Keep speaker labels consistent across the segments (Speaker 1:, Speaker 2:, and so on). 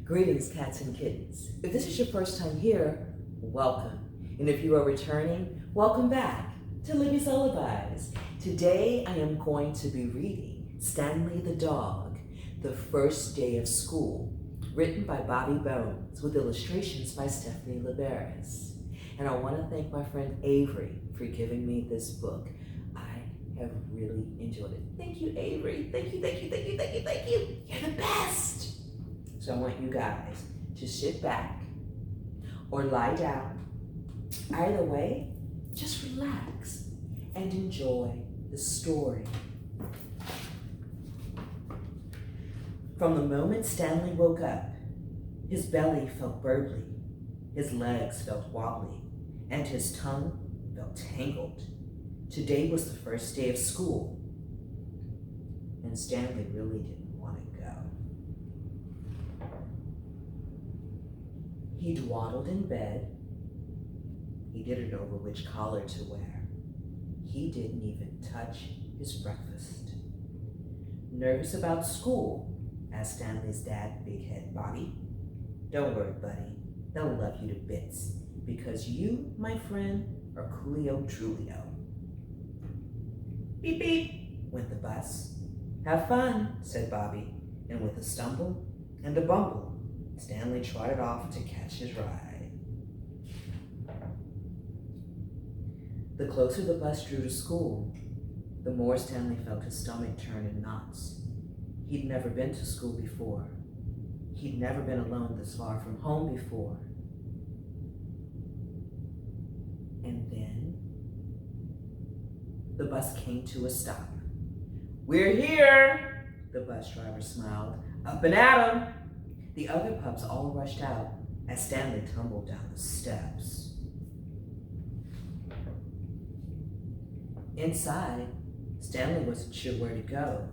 Speaker 1: Greetings, cats and kittens. If this is your first time here, welcome. And if you are returning, welcome back to Libby's Lullabies. Today I am going to be reading Stanley the Dog, The First Day of School, written by Bobby Bones with illustrations by Stephanie Laberis. And I want to thank my friend Avery for giving me this book. I have really enjoyed it. Thank you, Avery. Thank you, thank you, thank you, thank you, thank you. You're the best. So I want you guys to sit back or lie down. Either way, just relax and enjoy the story. From the moment Stanley woke up, his belly felt burbly, his legs felt wobbly, and his tongue felt tangled. Today was the first day of school, and Stanley really didn't want to go. He dawdled in bed. He didn't know which collar to wear. He didn't even touch his breakfast. Nervous about school, asked Stanley's dad, Big Head Bobby. Don't worry, buddy. They'll love you to bits because you, my friend, are Coolio Trulio. Beep, beep, went the bus. Have fun, said Bobby, and with a stumble and a bumble, Stanley trotted off to catch his ride. The closer the bus drew to school, the more Stanley felt his stomach turn in knots. He'd never been to school before. He'd never been alone this far from home before. And then the bus came to a stop. We're here, the bus driver smiled. Up and at 'em. The other pups all rushed out as Stanley tumbled down the steps. Inside, Stanley wasn't sure where to go.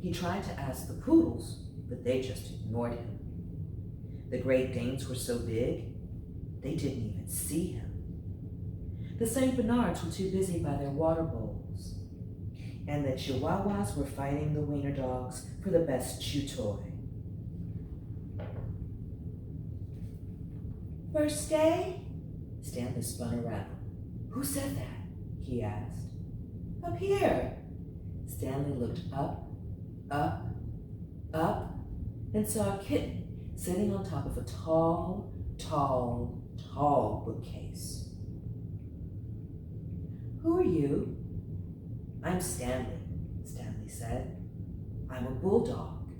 Speaker 1: He tried to ask the poodles, but they just ignored him. The Great Danes were so big, they didn't even see him. The St. Bernards were too busy by their water bowls. And the Chihuahuas were fighting the wiener dogs for the best chew toy. First day? Stanley spun around. Who said that? He asked. Up here. Stanley looked up, and saw a kitten sitting on top of a tall bookcase. Who are you? I'm Stanley, Stanley said. I'm a bulldog.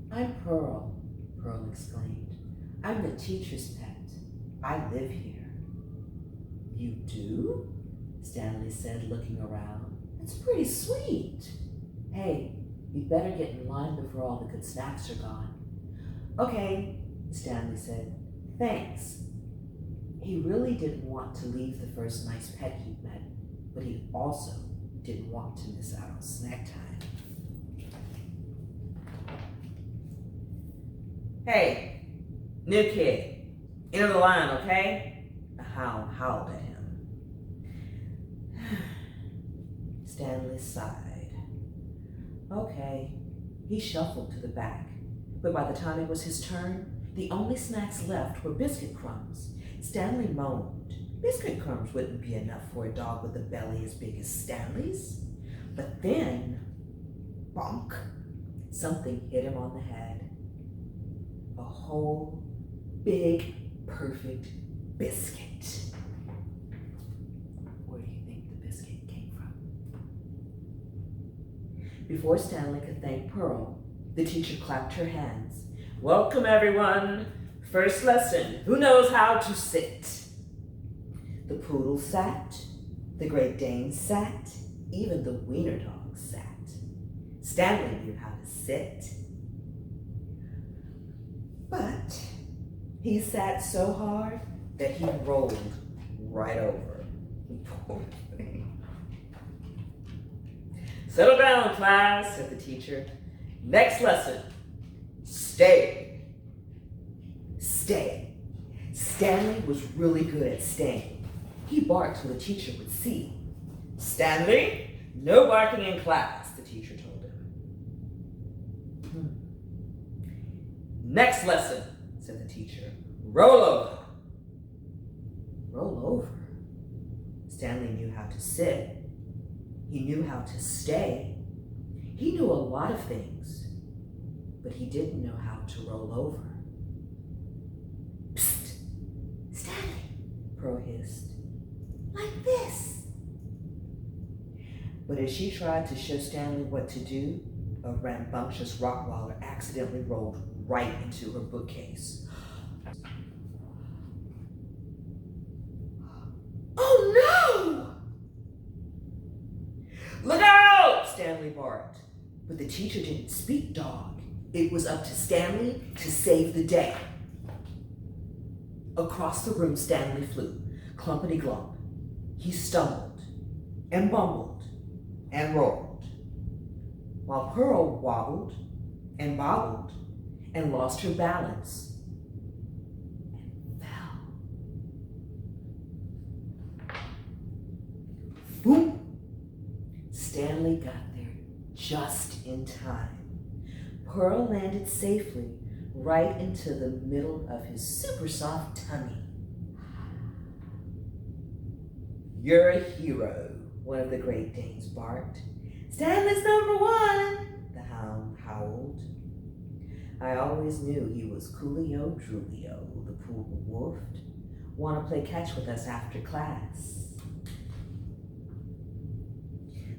Speaker 1: I'm Pearl, Pearl exclaimed. I'm the teacher's pet. I live here. You do? Stanley said, looking around. That's pretty sweet. Hey, you'd better get in line before all the good snacks are gone. Okay, Stanley said. Thanks. He really didn't want to leave the first nice pet he'd met, but he also didn't want to miss out on snack time. Hey, new kid, into the line, okay? A hound howled at him. Stanley sighed. Okay. He shuffled to the back, but by the time it was his turn, the only snacks left were biscuit crumbs. Stanley moaned. Biscuit crumbs wouldn't be enough for a dog with a belly as big as Stanley's. But then, bonk, something hit him on the head. A whole, big, perfect biscuit. Where do you think the biscuit came from? Before Stanley could thank Pearl, the teacher clapped her hands. Welcome, everyone. First lesson, who knows how to sit? The poodle sat, the Great Dane sat, even the wiener dog sat. Stanley knew how to sit. But he sat so hard that he rolled right over. Poor thing. Settle down, class, said the teacher. Next lesson, stay. Stay. Stanley was really good at staying. He barked so the teacher would see. Stanley, no barking in class, the teacher told him. Next lesson, said the teacher. Roll over. Roll over? Stanley knew how to sit. He knew how to stay. He knew a lot of things, but he didn't know how to roll over. Psst! Stanley, Pearl hissed. Like this. But as she tried to show Stanley what to do, a rambunctious rockwaller accidentally rolled right into her bookcase. Oh no! Look out! Stanley barked. But the teacher didn't speak dog. It was up to Stanley to save the day. Across the room Stanley flew, clumpity-glump. He stumbled and bumbled and rolled, while Pearl wobbled and bobbled and lost her balance and fell. Boom! Stanley got there just in time. Pearl landed safely right into the middle of his super soft tummy. You're a hero, one of the Great Danes barked. Stanley's #1, the hound howled. I always knew he was Coolio Drulio, the poodle woofed. Want to play catch with us after class?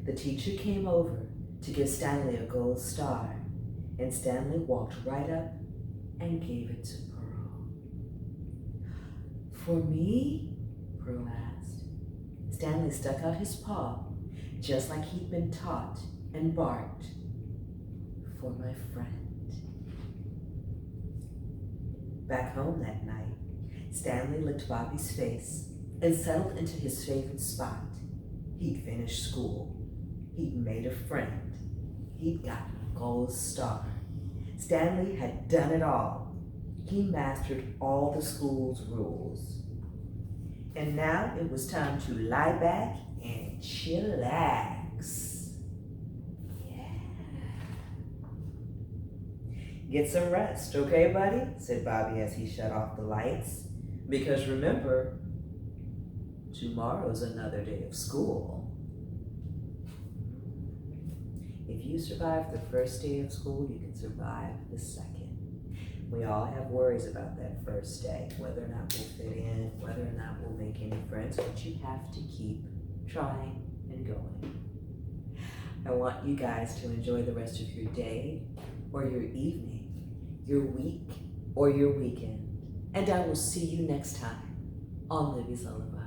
Speaker 1: The teacher came over to give Stanley a gold star, and Stanley walked right up and gave it to Pearl. For me? Pearl asked. Stanley stuck out his paw, just like he'd been taught, and barked, for my friend. Back home that night, Stanley licked Bobby's face and settled into his favorite spot. He'd finished school. He'd made a friend. He'd gotten a gold star. Stanley had done it all. He mastered all the school's rules. And now it was time to lie back and chillax. Yeah. Get some rest, okay, buddy? Said Bobby as he shut off the lights. Because remember, tomorrow's another day of school. If you survive the first day of school, you can survive the second. We all have worries about that first day, whether or not we'll fit in, whether or not we'll make any friends, but you have to keep trying and going. I want you guys to enjoy the rest of your day, or your evening, your week, or your weekend. And I will see you next time on Libby's Lullaby.